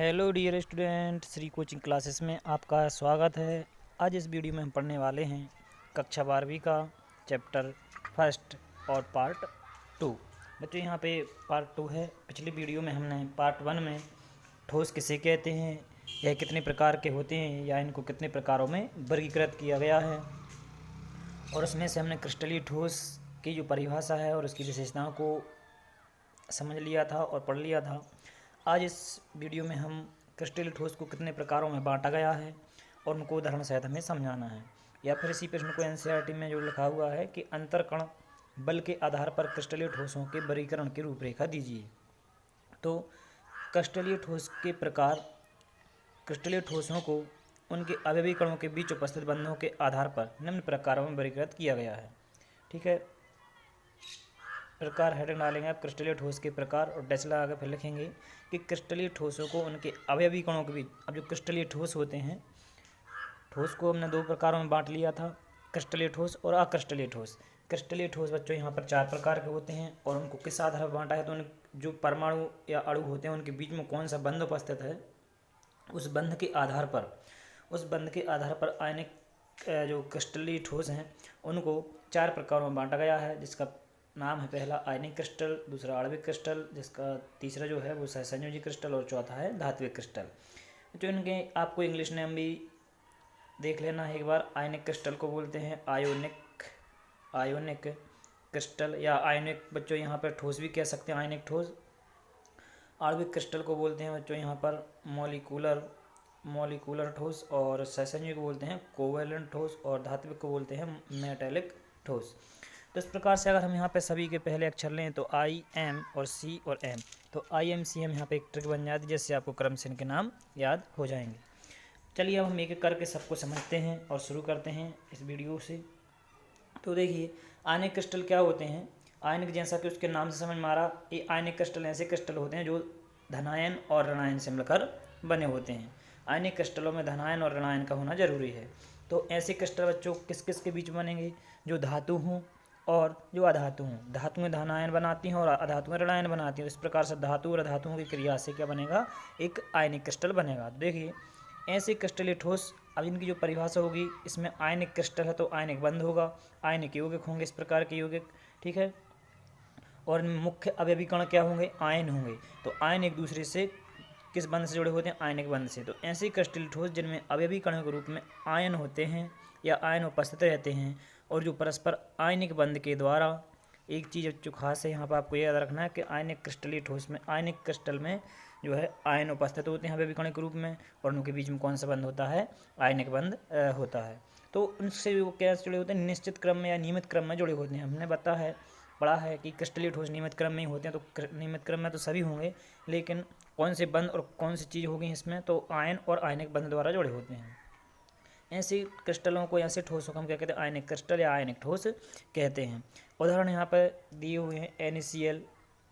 Hello dear student, Shri coaching classes में आपका स्वागत है। आज इस वीडियो में हम पढ़ने वाले हैं कक्षा 12वीं का चैप्टर फर्स्ट और पार्ट 2। बच्चों यहाँ पे पार्ट 2 है। पिछली वीडियो में हमने पार्ट 1 में ठोस किसे कहते हैं, यह कितने प्रकार के होते हैं या इनको कितने प्रकारों में वर्गीकृत किया गया है, और उसमें से हमने क्रिस्टलीय ठोस की जो परिभाषा है और उसकी विशेषताओं को समझ लिया था और पढ़ लिया था। आज इस वीडियो में हम क्रिस्टलीय ठोस को कितने प्रकारों में बांटा गया है और उनको उदाहरण सहित हमें समझाना है, या फिर इसी प्रश्न को एनसीईआरटी में जो लिखा हुआ है कि अंतरकण बल के आधार पर क्रिस्टलीय ठोसों के वर्गीकरण की रूपरेखा दीजिए। तो क्रिस्टलीय ठोस के प्रकार, क्रिस्टलीय ठोसों को उनके अवयवी कणों के बीच उपस्थित बंधों के आधार पर निम्न प्रकारों में वर्गीकृत किया गया है। ठीक है, प्रकार हेडिंग डालेंगे आप क्रिस्टलीय ठोस के प्रकार और डैश लगा कर फिर लिखेंगे कि क्रिस्टलीय ठोसों को उनके अवयवी कणों के बीच। अब जो क्रिस्टलीय ठोस होते हैं, ठोस को हमने दो प्रकारों में बांट लिया था, क्रिस्टलीय ठोस और अक्रिस्टलीय ठोस। क्रिस्टलीय ठोस बच्चों यहाँ पर 4 प्रकार के होते हैं और उनको किस आधार पर बांटा है, तो उन जो परमाणु या अणु होते हैं उनके बीच में कौन सा बंध उपस्थित है, उस बंध के आधार पर आयनिक जो क्रिस्टलीय ठोस हैं उनको 4 प्रकारों में बांटा गया है, जिसका नाम है पहला आयनिक क्रिस्टल, दूसरा आणविक क्रिस्टल, जिसका तीसरा जो है वो सहसंयोजी क्रिस्टल और चौथा है धात्विक क्रिस्टल। तो इनके आपको इंग्लिश नेम भी देख लेना है एक बार। आयनिक क्रिस्टल को बोलते हैं आयोनिक क्रिस्टल या आयनिक, बच्चों यहाँ पर ठोस भी कह सकते हैं आयनिक ठोस। आणविक क्रिस्टल को बोलते हैं बच्चों यहाँ पर मॉलिक्यूलर ठोस, और सहसंयोजी को बोलते हैं कोवेलेंट ठोस, और धात्विक को बोलते हैं मेटेलिक ठोस। तो इस प्रकार से अगर हम यहाँ पे सभी के पहले अक्षर लें तो आई, एम और सी और एम, तो आई एम सी एम यहाँ पे एक ट्रिक बन जाती है जिससे आपको क्रम से इनके नाम याद हो जाएंगे। चलिए अब हम एक एक करके सबको समझते हैं और शुरू करते हैं इस वीडियो से। तो देखिए, आयनिक क्रिस्टल क्या होते हैं। आयनिक, जैसा कि उसके नाम से समझ में आ रहा, ये आयनिक क्रिस्टल ऐसे क्रिस्टल होते हैं जो धनायन और ऋणायन से मिलकर बने होते हैं। आयनिक क्रिस्टलों में धनायन और ऋणायन का होना जरूरी है। तो ऐसे क्रिस्टल बच्चों किस किस के बीच बनेंगे, जो धातु हों और जो अधातु हों। धातुएं धनायन बनाती हैं और अधातुएं ऋणायन बनाती हैं। इस प्रकार से धातु और अधातुओं की क्रिया से क्या बनेगा, एक आयनिक क्रिस्टल बनेगा। तो देखिए, ऐसे क्रिस्टलीय ठोस, अब इनकी जो परिभाषा होगी, इसमें आयनिक क्रिस्टल है तो आयनिक बंध होगा, आयनिक यौगिक होंगे, इस प्रकार के यौगिक। ठीक है, और मुख्य अवयवी कण क्या होंगे, आयन होंगे। तो आयन एक दूसरे से किस बंध से जुड़े होते हैं, आयनिक बंध से। तो ऐसे क्रिस्टलीय ठोस जिनमें अवयवी कणों के रूप में आयन होते हैं या आयन उपस्थित रहते हैं, और जो परस्पर आयनिक बंध के द्वारा, एक चीज़ जो खास है यहाँ पर आपको याद रखना है कि आयनिक क्रिस्टलीय ठोस में, आयनिक क्रिस्टल में जो है आयन उपस्थित होते हैं अवयवी कण के रूप में, और उनके बीच में कौन सा बंध होता है, आयनिक बंध होता है। तो उनसे वो क्या जुड़े होते हैं, निश्चित क्रम में या नियमित क्रम में जुड़े होते हैं। हमने पढ़ा है कि क्रिस्टलीय ठोस नियमित क्रम में ही होते हैं। तो नियमित क्रम में तो सभी होंगे, लेकिन कौन से बंध और कौन सी चीज़ होगी इसमें, तो आयन और आयनिक बंध द्वारा जुड़े होते हैं। ऐसे क्रिस्टलों को, ऐसे ठोसों को हम क्या कहते हैं, आयनिक क्रिस्टल या आयनिक ठोस कहते हैं। उदाहरण यहाँ पर दिए हुए हैं, NaCl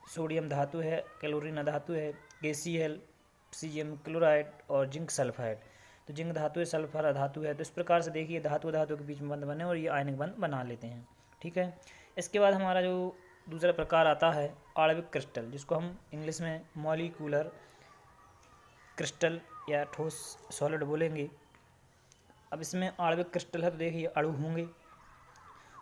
सोडियम धातु है, क्लोरीन अधातु है, KCl सीजियम क्लोराइड और जिंक सल्फाइड। तो जिंक धातु है, सल्फर अधातु है। तो इस प्रकार से देखिए, धातु धातु के बीच में बंध बने और ये आयनिक बंध बना लेते हैं। ठीक है, इसके बाद हमारा जो दूसरा प्रकार आता है आणविक क्रिस्टल, जिसको हम इंग्लिश में मॉलिक्यूलर क्रिस्टल या ठोस सॉलिड बोलेंगे। अब इसमें आणविक क्रिस्टल है तो देखिए अणु होंगे,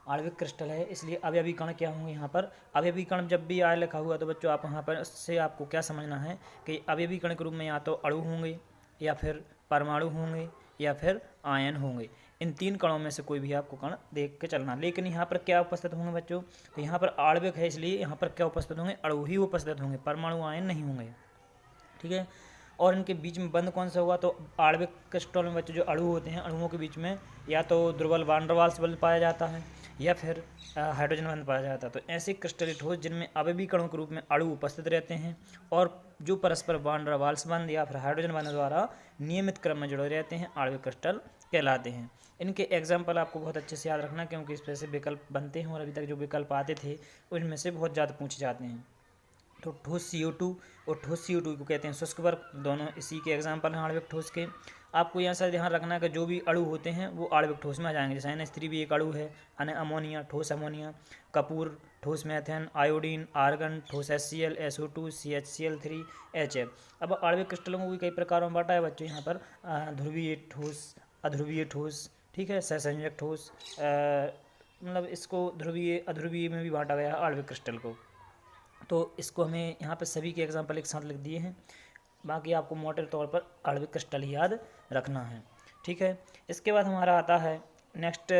आणविक क्रिस्टल है इसलिए अवयवी कण क्या होंगे, यहाँ पर अवयवी कण जब भी आय लिखा हुआ तो बच्चों आप यहाँ पर से आपको क्या समझना है कि अवयवी कण के रूप में या तो अणु होंगे, या फिर परमाणु होंगे, या फिर आयन होंगे। इन 3 कणों में से कोई भी आपको कण देख के चलना। लेकिन यहाँ पर क्या उपस्थित होंगे बच्चों, तो यहाँ पर आणविक है इसलिए यहाँ पर क्या उपस्थित होंगे, अणु ही उपस्थित होंगे, परमाणु आयन नहीं होंगे। ठीक है, और इनके बीच में बंध कौन सा होगा, तो आणविक क्रिस्टल में बच्चों जो अणु होते हैं, अणुओं के बीच में या तो ध्रुवल वान डेर वाल्स बंध पाया जाता है या फिर हाइड्रोजन बंध पाया जाता है। तो ऐसे क्रिस्टलीय ठोस जिनमें अवयवी कणों के रूप में अणु उपस्थित रहते हैं और जो परस्पर वान डेर वाल्स बंध या फिर हाइड्रोजन बंध द्वारा नियमित क्रम में जुड़े रहते हैं, आणविक क्रिस्टल कहलाते हैं। इनके एग्जाम्पल आपको बहुत अच्छे से याद रखना, क्योंकि इस पर से विकल्प बनते हैं और अभी तक जो विकल्प आते थे उनमें से बहुत ज़्यादा पूछे जाते हैं। तो ठोस CO2 और ठोस CO2 को कहते हैं शुष्क वर्ग, दोनों इसी के एग्जाम्पल हैं आणविक ठोस के। आपको यहाँ से ध्यान रखना है कि जो भी अणु होते हैं वो आणविक ठोस में आ जाएंगे। जैसे NH3 भी एक अणु है, अमोनिया ठोस अमोनिया, कपूर ठोस मीथेन, आयोडीन आर्गन ठोस HCl, SO2 CHCl3 HF। अब आणविक क्रिस्टलों को भी कई प्रकारों में बांटा है बच्चों यहाँ पर, ध्रुवीय ठोस, अध्रुवीय ठोस, ठीक है, सहसंयोजक ठोस, मतलब इसको ध्रुवीय अध्रुवीय में भी बांटा गया है आणविक क्रिस्टल को। तो इसको हमें यहाँ पर सभी के एग्जाम्पल एक साथ लिख दिए हैं, बाकी आपको मोटे तौर पर आणविक क्रिस्टल याद रखना है, ठीक है। इसके बाद हमारा आता है नेक्स्ट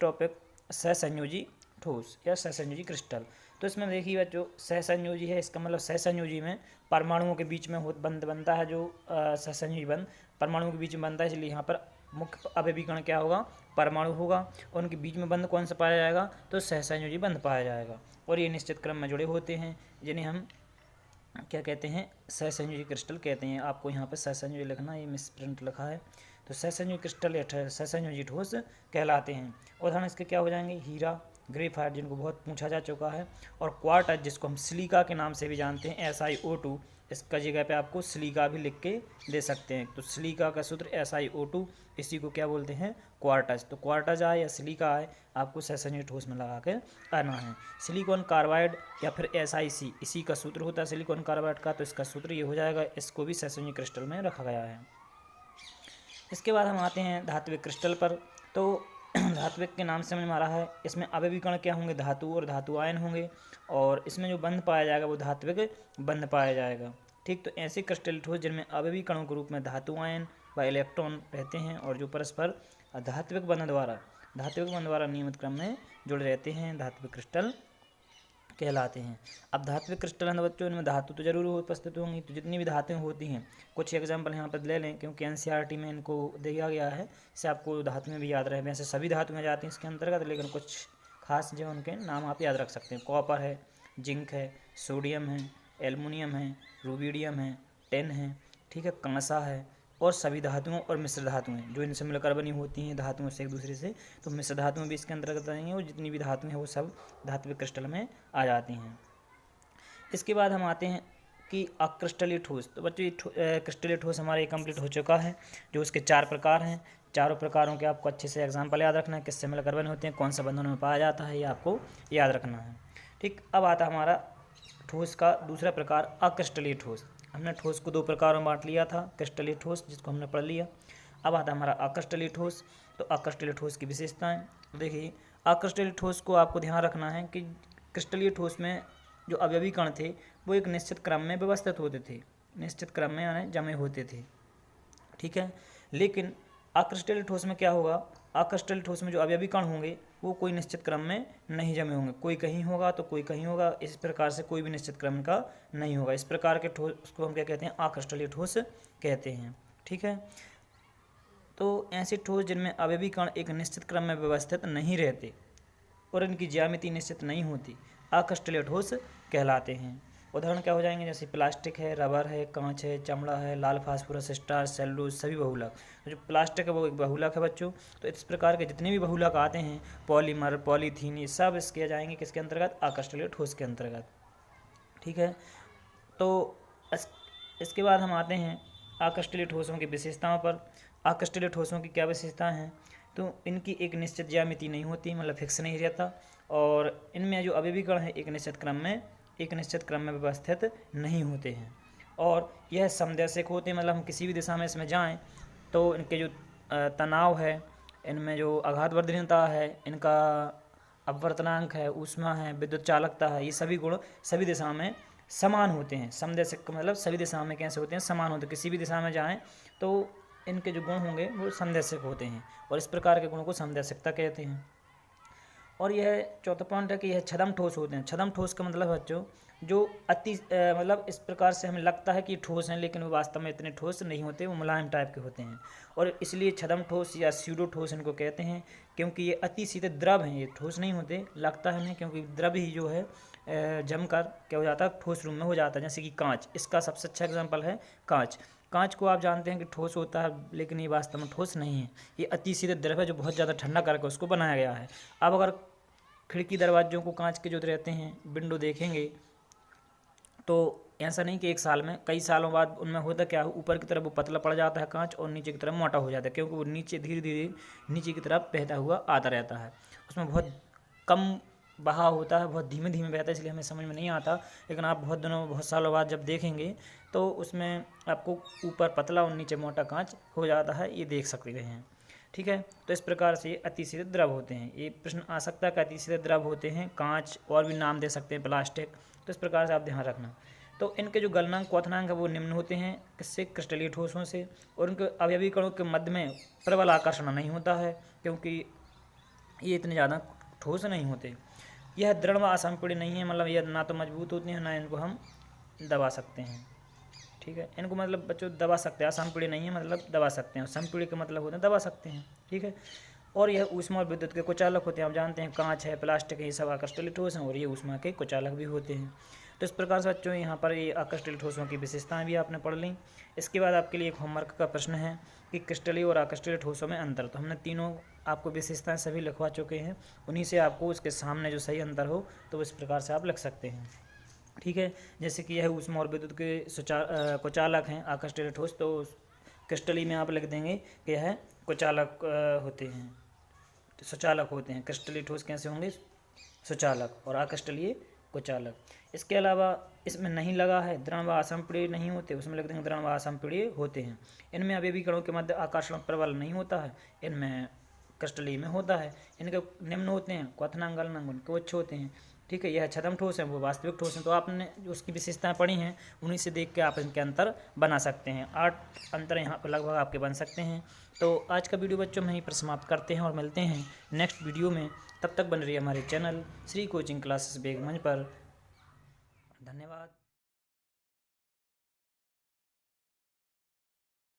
टॉपिक सहसंयोजी ठोस या सहसंयोजी क्रिस्टल। तो इसमें देखिए बच्चों, सहसंयोजी है, इसका मतलब सहसंयोजी में परमाणुओं के बीच में बंध बनता है, जो सहसंयोजी बंध परमाणुओं के बीच में बनता है, इसलिए यहाँ पर मुख्य अवयवीकरण क्या होगा, परमाणु होगा, और उनके बीच में बंध कौन सा पाया जाएगा, तो सहसंयोजी बंध पाया जाएगा। और ये निश्चित क्रम में जुड़े होते हैं, जिन्हें हम क्या कहते हैं, सहसंयोजी क्रिस्टल कहते हैं। आपको यहाँ पर सहसंयोजी लिखना, ये मिसप्रिंट लिखा है। तो सहसंयोजी क्रिस्टल या सहसंयोजी ठोस कहलाते हैं। उदाहरण इसके क्या हो जाएंगे, हीरा, ग्रेफाइट जिनको बहुत पूछा जा चुका है, और क्वार्टज जिसको हम सिलिका के नाम से भी जानते हैं, SiO2, इसका जगह पे आपको सिलिका भी लिख के दे सकते हैं। तो सिलिका का सूत्र SiO2, इसी को क्या बोलते हैं, क्वार्टज। तो क्वार्टज आए या सिलिका आए, आपको सहसंयोजी ठोस में लगा के आना है। सिलिकॉन कार्बाइड या फिर SiC, इसी का सूत्र होता है सिलिकॉन कार्बाइड का, तो इसका सूत्र ये हो जाएगा, इसको भी सहसंयोजी क्रिस्टल में रखा गया है। इसके बाद हम आते हैं धात्विक क्रिस्टल पर। तो धात्विक के नाम से समझ में आ रहा है, इसमें अवयवीकरण क्या होंगे, धातु और धातु आयन होंगे, और इसमें जो बंध पाया जाएगा वो धात्विक बंध पाया जाएगा, ठीक। तो ऐसे क्रिस्टल ठोस जिनमें अवयवीकरणों के रूप में धातु आयन व इलेक्ट्रॉन रहते हैं, और जो परस्पर धात्विक बंध द्वारा नियमित क्रम में जुड़े रहते हैं, धात्विक क्रिस्टल कहलाते हैं। अब धात्विक क्रिस्टल है बच्चों, इनमें धातु तो जरूर उपस्थित होंगी। तो जितनी भी धातुएं होती हैं, कुछ एग्जांपल यहाँ पर ले लें, क्योंकि NCERT में इनको दिया गया है, इससे आपको धातुएं भी याद रहे। वैसे सभी धातुएं जाती हैं इसके अंतर्गत, लेकिन कुछ खास जो उनके नाम आप याद रख सकते हैं। कॉपर है, जिंक है, सोडियम है, एल्युमिनियम है, रुबिडियम है, टिन है, ठीक है, कांसा है, और सभी धातुओं और मिश्र धातुएं जो इनसे मिलकर बनी होती हैं धातुओं से एक दूसरे से, तो मिश्र धातुएं भी इसके अंतर्गत आएंगी, और जितनी भी धातुएं हैं वो सब धात्विक क्रिस्टल में आ जाती हैं। इसके बाद हम आते हैं कि अक्रिस्टलीय ठोस। तो बच्चों ये क्रिस्टलीय ठोस हमारे कंप्लीट हो चुका है, जो उसके 4 प्रकार हैं। चारों प्रकारों के आपको अच्छे से एग्जाम्पल याद रखना है, किससे मिलकर बने होते हैं, कौन सा बंधनों में पाया जाता है, ये आपको याद रखना है, ठीक। अब आता हमारा ठोस का दूसरा प्रकार अक्रिस्टलीय ठोस। हमने ठोस को 2 प्रकारों में बांट लिया था, क्रिस्टलीय ठोस जिसको हमने पढ़ लिया। अब आता हमारा अक्रिस्टलीय ठोस। तो अक्रिस्टलीय ठोस की विशेषताएं देखिए, अक्रिस्टलीय ठोस को आपको ध्यान रखना है कि क्रिस्टलीय ठोस में जो अवयवीकरण थे वो एक निश्चित क्रम में व्यवस्थित होते थे, निश्चित क्रम में यानी जमे होते थे, ठीक है। लेकिन अक्रिस्टलीय ठोस में क्या होगा, अक्रिस्टलीय ठोस में जो अवयवीकरण होंगे वो कोई निश्चित क्रम में नहीं जमे होंगे, कोई कहीं होगा तो कोई कहीं होगा, इस प्रकार से कोई भी निश्चित क्रम का नहीं होगा। इस प्रकार के ठोस को हम क्या कहते हैं, अक्रिस्टलीय ठोस कहते हैं, ठीक है। तो ऐसे ठोस जिनमें अवयवीकरण एक निश्चित क्रम में व्यवस्थित नहीं रहते और इनकी ज्यामिति निश्चित नहीं होती, अक्रिस्टलीय ठोस कहलाते हैं। उदाहरण क्या हो जाएंगे, जैसे प्लास्टिक है, रबर है, कांच है, चमड़ा है, लाल फास्फोरस, स्टार्च, सेलुलोज, सभी बहुलक। तो जो प्लास्टिक है वो एक बहुलक है बच्चों। तो इस प्रकार के जितने भी बहुलक आते हैं, पॉलीमर, पॉलीथीन, ये सब इसके जाएंगे किसके अंतर्गत, अक्रिस्टलीय ठोस के अंतर्गत, ठीक है। तो इसके बाद हम आते हैं अक्रिस्टलीय ठोसों की विशेषताओं पर। अक्रिस्टलीय ठोसों की क्या विशेषताएँ हैं, तो इनकी एक निश्चित ज्यामिति नहीं होती, मतलब फिक्स नहीं रहता, और इनमें जो अवयवीकरण है एक निश्चित क्रम में व्यवस्थित नहीं होते हैं, और यह समदैशिक होते हैं, मतलब हम किसी भी दिशा में इसमें जाएं तो इनके जो तनाव है, इनमें जो आघात वर्धनीयता है, इनका अपवर्तनांक है, ऊष्मा है, विद्युत चालकता है, ये सभी गुण सभी दिशा में समान होते हैं। समदैशिक मतलब सभी दिशा में कैसे होते हैं, समान होते हैं। किसी भी दिशा में जाएँ तो इनके जो गुण होंगे वो समदैशिक होते हैं, और इस प्रकार के गुणों को समदैशिकता कहते हैं। और यह चौथा पॉइंट है कि यह छद्म ठोस होते हैं। छद्म ठोस का मतलब बच्चों जो अति मतलब इस प्रकार से हमें लगता है कि ठोस हैं, लेकिन वो वास्तव में इतने ठोस नहीं होते, वो मुलायम टाइप के होते हैं, और इसलिए छद्म ठोस या स्यूडो ठोस इनको कहते हैं, क्योंकि ये अति सीधे द्रव हैं, ये ठोस नहीं होते, लगता है हमें, क्योंकि द्रव ही जो है जमकर क्या हो जाता है, ठोस रूप में हो जाता है। जैसे कि कांच, इसका सबसे अच्छा एग्जाम्पल है कांच। कांच को आप जानते हैं कि ठोस होता है, लेकिन ये वास्तव में ठोस नहीं है, ये अति सीधे द्रव है जो बहुत ज़्यादा ठंडा करके उसको बनाया गया है। अब अगर खिड़की दरवाजों को कांच के जो रहते हैं, विंडो देखेंगे, तो ऐसा नहीं कि एक साल में, कई सालों बाद उनमें होता क्या है, ऊपर की तरफ वो पतला पड़ जाता है कांच और नीचे की तरफ मोटा हो जाता है, क्योंकि वो नीचे धीरे धीरे नीचे की तरफ बहता हुआ आता रहता है। उसमें बहुत कम बहाव होता है, बहुत धीमे धीमे बहता है, इसलिए हमें समझ में नहीं आता। लेकिन आप बहुत सालों बाद जब देखेंगे तो उसमें आपको ऊपर पतला और नीचे मोटा कांच हो जाता है, ये देख सकते हैं। ठीक है, तो इस प्रकार से अतिशीत द्रव होते हैं। ये प्रश्न आ सकता है कि अतिशीत द्रव होते हैं कांच, और भी नाम दे सकते हैं, प्लास्टिक। तो इस प्रकार से आप ध्यान रखना। तो इनके जो गलनांक क्वथनांक है वो निम्न होते हैं, किससे, क्रिस्टलीय ठोसों से। और उनके अवयवी कणों के मध्य में प्रबल आकर्षण नहीं होता है, क्योंकि ये इतने ज़्यादा ठोस नहीं होते। यह दृढ़ व असंपीड़ित नहीं है, मतलब यह ना तो मजबूत होते हैं ना इनको हम दबा सकते हैं। ठीक है, इनको मतलब बच्चों दबा सकते हैं, असंपीड़ित नहीं है मतलब दबा सकते हैं, संपीड़ित का मतलब होता है दबा सकते हैं। ठीक है, और यह ऊष्मा और विद्युत के कुचालक होते हैं। आप जानते हैं कांच है, प्लास्टिक है, ये सब आकृष्टलीय ठोस हैं और ये ऊष्मा के कुचालक भी होते हैं। तो इस प्रकार से बच्चों यहाँ पर ये आकृष्टलीय ठोसों की विशेषताएं भी आपने पढ़ ली। इसके बाद आपके लिए एक होमवर्क का प्रश्न है कि क्रिस्टलीय और आकृष्टलीय ठोसों में अंतर। तो हमने तीनों आपको विशेषताएं सभी लिखवा चुके हैं, उन्हीं से आपको उसके सामने जो सही अंतर हो तो इस प्रकार से आप लिख सकते हैं। ठीक है, जैसे कि यह ऊष्मा और विद्युत के कुचालक हैं आकृष्टलीय ठोस, तो क्रिस्टलीय में आप लिख देंगे कि यह कुचालक होते हैं, तो सुचालक होते हैं। क्रिस्टलीय ठोस कैसे होंगे, सुचालक, और आकृष्टलीय कुचालक। इसके अलावा इसमें नहीं लगा है दृढ़ व असंपीड़ित नहीं होते, उसमें लिख देंगे दृढ़ व असंपीड़ित होते हैं। इनमें अवयवी कणों के मध्य आकर्षण प्रबल नहीं होता है, इनमें क्रिस्टलीय में होता है। इनके निम्न होते हैं क्वथनांक गलनांक उनके उच्च होते हैं। ठीक है, यह छद्म ठोस है, वो वास्तविक ठोस हैं। तो आपने उसकी विशेषताएं पढ़ी हैं, उन्हीं से देख के आप इनके अंतर बना सकते हैं। 8 अंतर यहाँ पर लगभग आपके बन सकते हैं। तो आज का वीडियो बच्चों में यहीं पर समाप्त करते हैं और मिलते हैं नेक्स्ट वीडियो में। तब तक बन रही हमारे चैनल श्री कोचिंग क्लासेस बेगमंज पर। धन्यवाद।